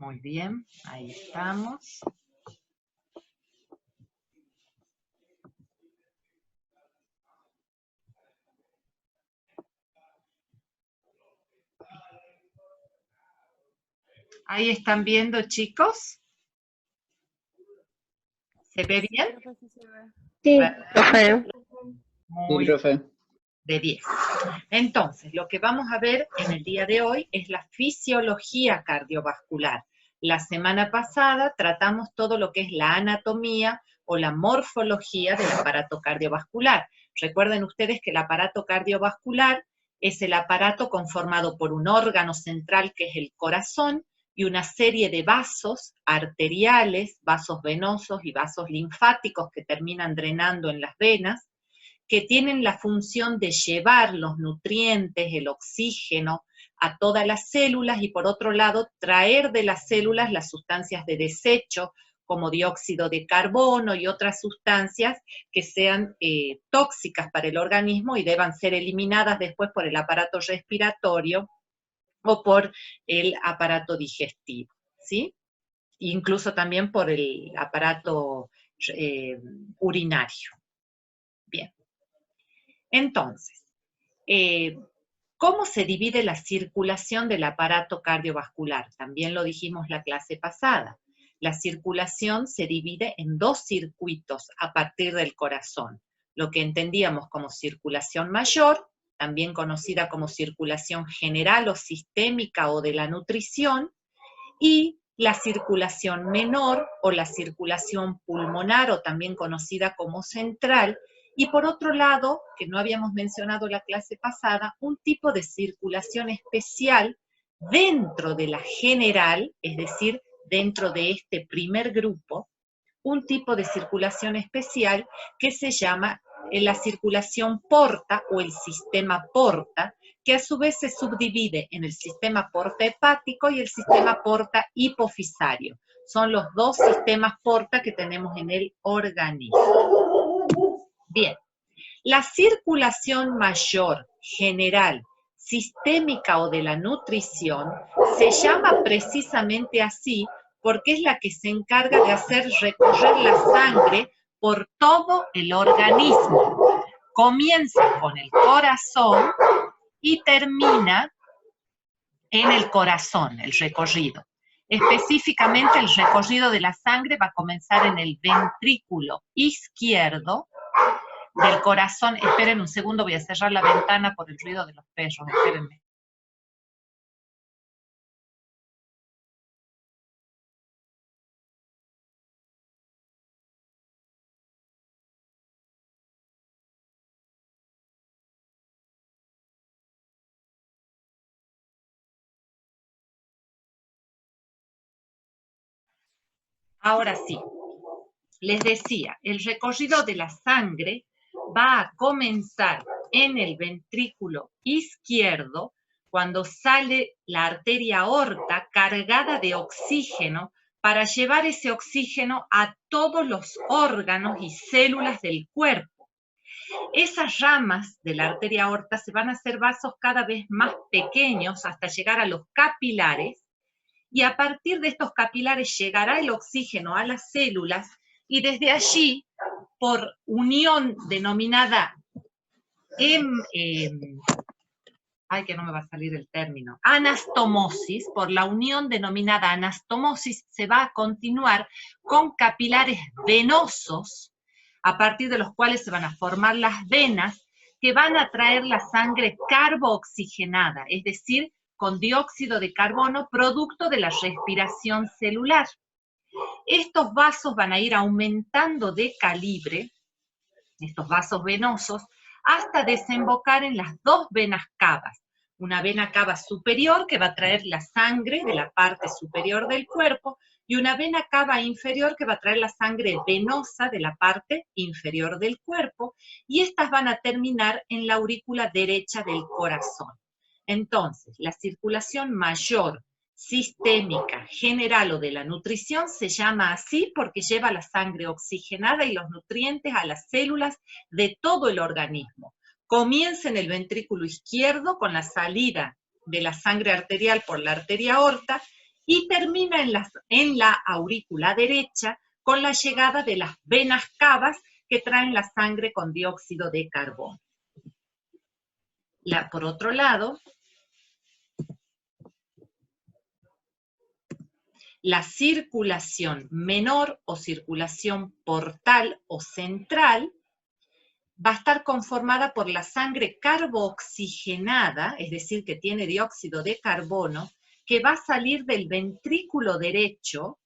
Muy bien, ahí estamos. Ahí están viendo, chicos. ¿Se ve bien? Sí, profe. Muy Sí, profe. de 10. Entonces, lo que vamos a ver en el día de hoy es la fisiología cardiovascular. La semana pasada tratamos todo lo que es la anatomía o la morfología del aparato cardiovascular. Recuerden ustedes que el aparato cardiovascular es el aparato conformado por un órgano central que es el corazón y una serie de vasos arteriales, vasos venosos y vasos linfáticos que terminan drenando en las venas, que tienen la función de llevar los nutrientes, el oxígeno a todas las células y por otro lado traer de las células las sustancias de desecho como dióxido de carbono y otras sustancias que sean tóxicas para el organismo y deban ser eliminadas después por el aparato respiratorio o por el aparato digestivo, ¿sí? Incluso también por el aparato urinario. Bien. Entonces, ¿cómo se divide la circulación del aparato cardiovascular? También lo dijimos la clase pasada. La circulación se divide en dos circuitos a partir del corazón. Lo que entendíamos como circulación mayor, también conocida como circulación general o sistémica o de la nutrición, y la circulación menor o la circulación pulmonar o también conocida como central, y por otro lado, que no habíamos mencionado la clase pasada, un tipo de circulación especial dentro de la general, es decir, dentro de este primer grupo, un tipo de circulación especial que se llama la circulación porta o el sistema porta, que a su vez se subdivide en el sistema porta hepático y el sistema porta hipofisario. Son los dos sistemas porta que tenemos en el organismo. Bien, la circulación mayor, general, sistémica o de la nutrición, se llama precisamente así porque es la que se encarga de hacer recorrer la sangre por todo el organismo. Comienza con el corazón y termina en el corazón, el recorrido. Específicamente, el recorrido de la sangre va a comenzar en el ventrículo izquierdo del corazón. Esperen un segundo, voy a cerrar la ventana por el ruido de los perros, espérenme. Ahora sí, les decía, el recorrido de la sangre va a comenzar en el ventrículo izquierdo cuando sale la arteria aorta cargada de oxígeno para llevar ese oxígeno a todos los órganos y células del cuerpo. Esas ramas de la arteria aorta se van a hacer vasos cada vez más pequeños hasta llegar a los capilares, y a partir de estos capilares llegará el oxígeno a las células y desde allí, por unión denominada, ay, que no me va a salir el término, anastomosis, por la unión denominada anastomosis, se va a continuar con capilares venosos, a partir de los cuales se van a formar las venas, que van a traer la sangre carbooxigenada, es decir, con dióxido de carbono, producto de la respiración celular. Estos vasos van a ir aumentando de calibre, estos vasos venosos, hasta desembocar en las dos venas cavas. Una vena cava superior que va a traer la sangre de la parte superior del cuerpo y una vena cava inferior que va a traer la sangre venosa de la parte inferior del cuerpo, y estas van a terminar en la aurícula derecha del corazón. Entonces, la circulación mayor, sistémica, general o de la nutrición se llama así porque lleva la sangre oxigenada y los nutrientes a las células de todo el organismo. Comienza en el ventrículo izquierdo con la salida de la sangre arterial por la arteria aorta y termina en la aurícula derecha con la llegada de las venas cavas que traen la sangre con dióxido de carbono. Por otro lado, la circulación menor o circulación portal o central va a estar conformada por la sangre carbooxigenada, es decir, que tiene dióxido de carbono, que va a salir del ventrículo derecho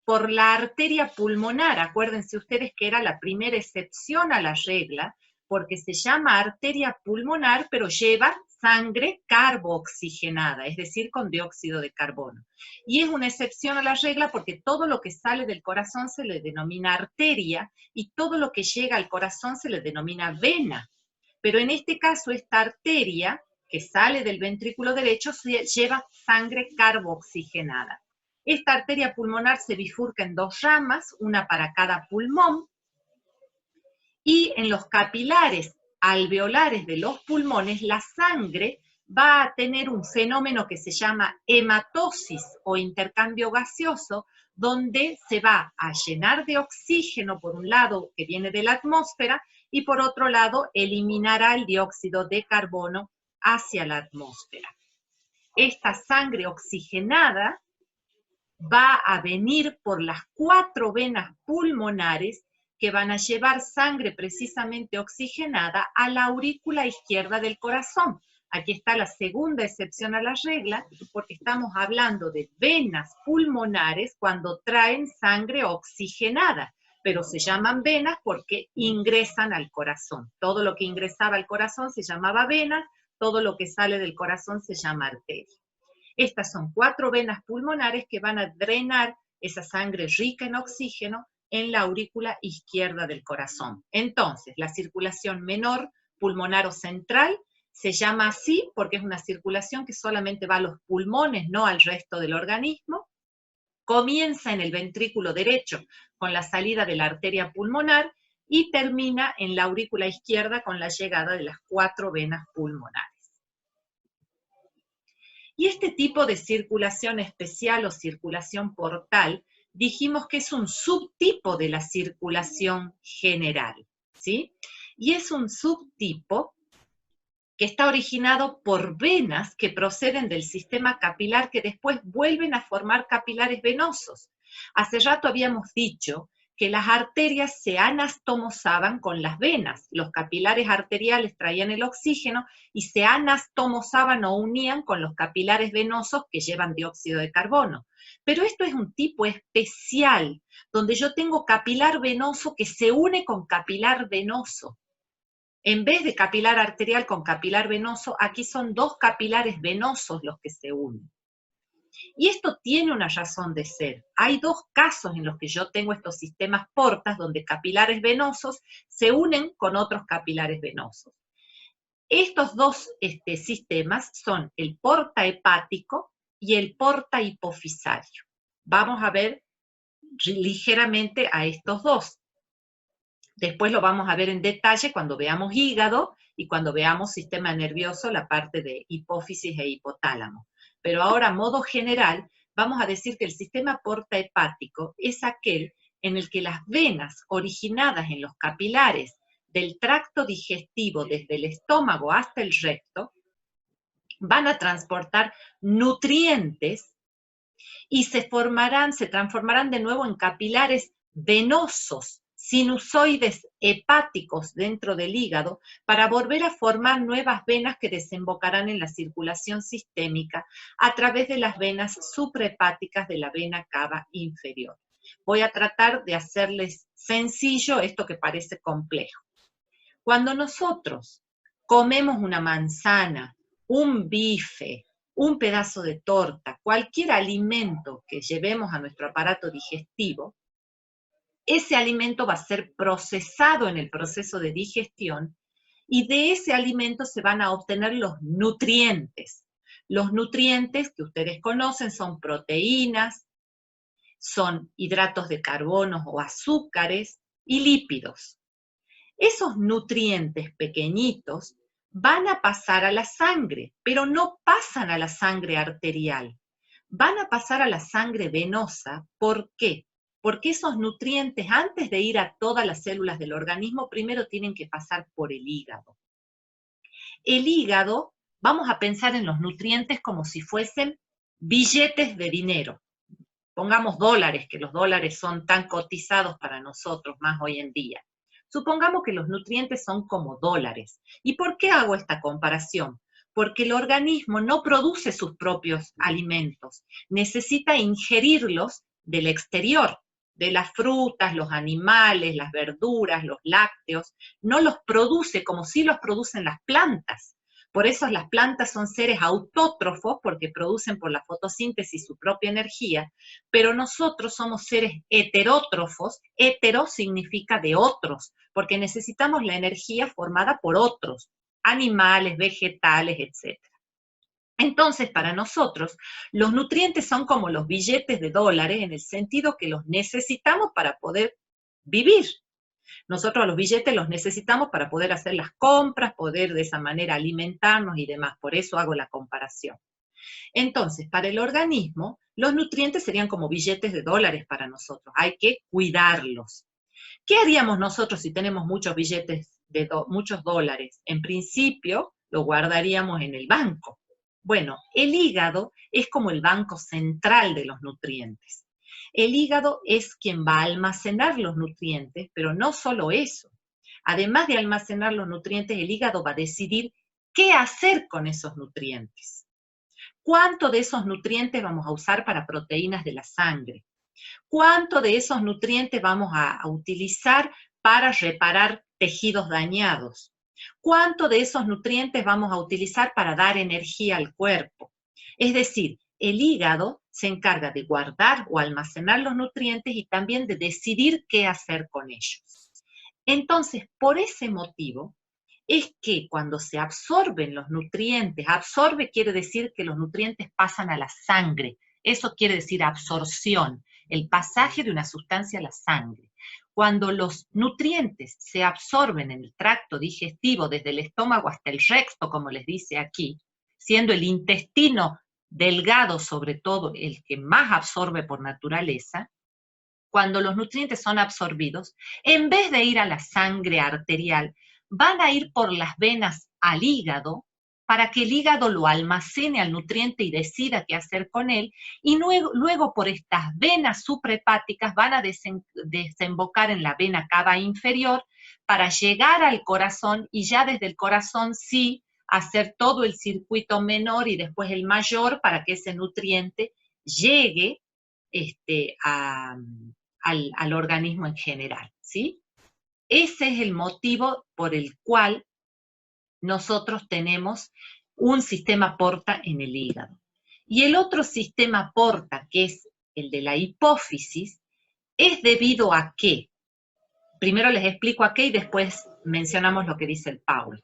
por la arteria pulmonar. Acuérdense ustedes que era la primera excepción a la regla, porque se llama arteria pulmonar, pero lleva sangre carbooxigenada, es decir, con dióxido de carbono. Y es una excepción a la regla porque todo lo que sale del corazón se le denomina arteria y todo lo que llega al corazón se le denomina vena. Pero en este caso, esta arteria que sale del ventrículo derecho lleva sangre carbooxigenada. Esta arteria pulmonar se bifurca en dos ramas, una para cada pulmón, y en los capilares alveolares de los pulmones, la sangre va a tener un fenómeno que se llama hematosis o intercambio gaseoso, donde se va a llenar de oxígeno, por un lado, que viene de la atmósfera, y por otro lado, eliminará el dióxido de carbono hacia la atmósfera. Esta sangre oxigenada va a venir por las 4 venas pulmonares que van a llevar sangre precisamente oxigenada a la aurícula izquierda del corazón. Aquí está la segunda excepción a la regla, porque estamos hablando de venas pulmonares cuando traen sangre oxigenada, pero se llaman venas porque ingresan al corazón. Todo lo que ingresaba al corazón se llamaba vena, todo lo que sale del corazón se llama arteria. Estas son 4 venas pulmonares que van a drenar esa sangre rica en oxígeno en la aurícula izquierda del corazón. Entonces, la circulación menor, pulmonar o central, se llama así porque es una circulación que solamente va a los pulmones, no al resto del organismo. Comienza en el ventrículo derecho con la salida de la arteria pulmonar y termina en la aurícula izquierda con la llegada de las 4 venas pulmonares. Y este tipo de circulación especial o circulación portal, dijimos que es un subtipo de la circulación general, ¿sí? Y es un subtipo que está originado por venas que proceden del sistema capilar que después vuelven a formar capilares venosos. Hace rato habíamos dicho que las arterias se anastomosaban con las venas. Los capilares arteriales traían el oxígeno y se anastomosaban o unían con los capilares venosos que llevan dióxido de carbono. Pero esto es un tipo especial, donde yo tengo capilar venoso que se une con capilar venoso. En vez de capilar arterial con capilar venoso, aquí son 2 capilares venosos los que se unen. Y esto tiene una razón de ser. Hay 2 casos en los que yo tengo estos sistemas portas, donde capilares venosos se unen con otros capilares venosos. Estos 2 sistemas son el porta hepático y el porta hipofisario. Vamos a ver ligeramente a estos 2. Después lo vamos a ver en detalle cuando veamos hígado y cuando veamos sistema nervioso, la parte de hipófisis e hipotálamo. Pero ahora, a modo general, vamos a decir que el sistema porta hepático es aquel en el que las venas originadas en los capilares del tracto digestivo desde el estómago hasta el recto van a transportar nutrientes y se transformarán de nuevo en capilares venosos, sinusoides hepáticos dentro del hígado, para volver a formar nuevas venas que desembocarán en la circulación sistémica a través de las venas suprahepáticas de la vena cava inferior. Voy a tratar de hacerles sencillo esto que parece complejo. Cuando nosotros comemos una manzana, un bife, un pedazo de torta, cualquier alimento que llevemos a nuestro aparato digestivo, ese alimento va a ser procesado en el proceso de digestión y de ese alimento se van a obtener los nutrientes. Los nutrientes que ustedes conocen son proteínas, son hidratos de carbono o azúcares y lípidos. Esos nutrientes pequeñitos van a pasar a la sangre, pero no pasan a la sangre arterial. van a pasar a la sangre venosa. ¿Por qué? Porque esos nutrientes, antes de ir a todas las células del organismo, primero tienen que pasar por el hígado. El hígado, vamos a pensar en los nutrientes como si fuesen billetes de dinero. Pongamos dólares, que los dólares son tan cotizados para nosotros más hoy en día. Supongamos que los nutrientes son como dólares. ¿Y por qué hago esta comparación? Porque el organismo no produce sus propios alimentos, necesita ingerirlos del exterior, de las frutas, los animales, las verduras, los lácteos, no los produce como si los producen las plantas. Por eso las plantas son seres autótrofos, porque producen por la fotosíntesis su propia energía, pero nosotros somos seres heterótrofos. Hetero significa de otros, porque necesitamos la energía formada por otros, animales, vegetales, etc. Entonces, para nosotros, los nutrientes son como los billetes de dólares, en el sentido que los necesitamos para poder vivir. Nosotros los billetes los necesitamos para poder hacer las compras, poder de esa manera alimentarnos y demás. Por eso hago la comparación. Entonces, para el organismo, los nutrientes serían como billetes de dólares para nosotros. Hay que cuidarlos. ¿Qué haríamos nosotros si tenemos muchos billetes de muchos dólares? En principio, lo guardaríamos en el banco. Bueno, el hígado es como el banco central de los nutrientes. El hígado es quien va a almacenar los nutrientes, pero no solo eso. Además de almacenar los nutrientes, el hígado va a decidir qué hacer con esos nutrientes. ¿Cuánto de esos nutrientes vamos a usar para proteínas de la sangre? ¿Cuánto de esos nutrientes vamos a utilizar para reparar tejidos dañados? ¿Cuánto de esos nutrientes vamos a utilizar para dar energía al cuerpo? Es decir, el hígado se encarga de guardar o almacenar los nutrientes y también de decidir qué hacer con ellos. Entonces, por ese motivo, es que cuando se absorben los nutrientes, absorbe quiere decir que los nutrientes pasan a la sangre, eso quiere decir absorción, el pasaje de una sustancia a la sangre. Cuando los nutrientes se absorben en el tracto digestivo, desde el estómago hasta el recto, como les dice aquí, siendo el intestino delgado sobre todo el que más absorbe por naturaleza, cuando los nutrientes son absorbidos, en vez de ir a la sangre arterial, van a ir por las venas al hígado, para que el hígado lo almacene al nutriente y decida qué hacer con él, y luego por estas venas suprahepáticas van a desembocar en la vena cava inferior para llegar al corazón, y ya desde el corazón sí hacer todo el circuito menor y después el mayor para que ese nutriente llegue al organismo en general, ¿sí? Ese es el motivo por el cual nosotros tenemos un sistema porta en el hígado. Y el otro sistema porta, que es el de la hipófisis, es debido a qué. Primero les explico a qué y después mencionamos lo que dice el Paul.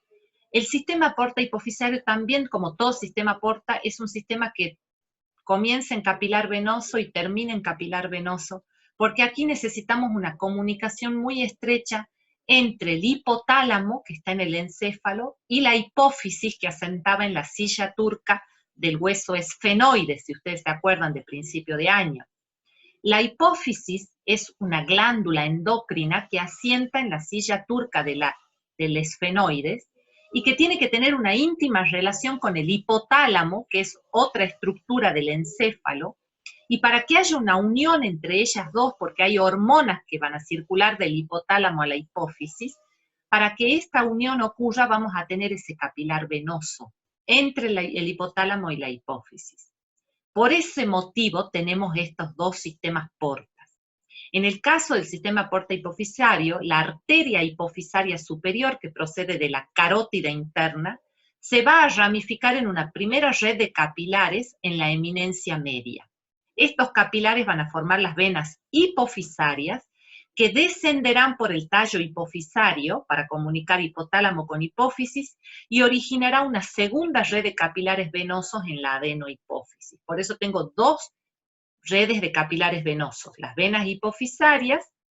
El sistema porta hipofisario también, como todo sistema porta, es un sistema que comienza en capilar venoso y termina en capilar venoso, porque aquí necesitamos una comunicación muy estrecha entre el hipotálamo, que está en el encéfalo, y la hipófisis, que asentaba en la silla turca del hueso esfenoide, si ustedes se acuerdan de principio de año. La hipófisis es una glándula endocrina que asienta en la silla turca del esfenoides, y que tiene que tener una íntima relación con el hipotálamo, que es otra estructura del encéfalo, y para que haya una unión entre ellas dos, porque hay hormonas que van a circular del hipotálamo a la hipófisis, para que esta unión ocurra vamos a tener ese capilar venoso entre el hipotálamo y la hipófisis. Por ese motivo tenemos estos dos sistemas portas. En el caso del sistema porta hipofisario, la arteria hipofisaria superior, que procede de la carótida interna, se va a ramificar en una primera red de capilares en la eminencia media. Estos capilares van a formar las venas hipofisarias, que descenderán por el tallo hipofisario para comunicar hipotálamo con hipófisis y originará una segunda red de capilares venosos en la adenohipófisis. Por eso tengo dos redes de capilares venosos, las venas hipofisarias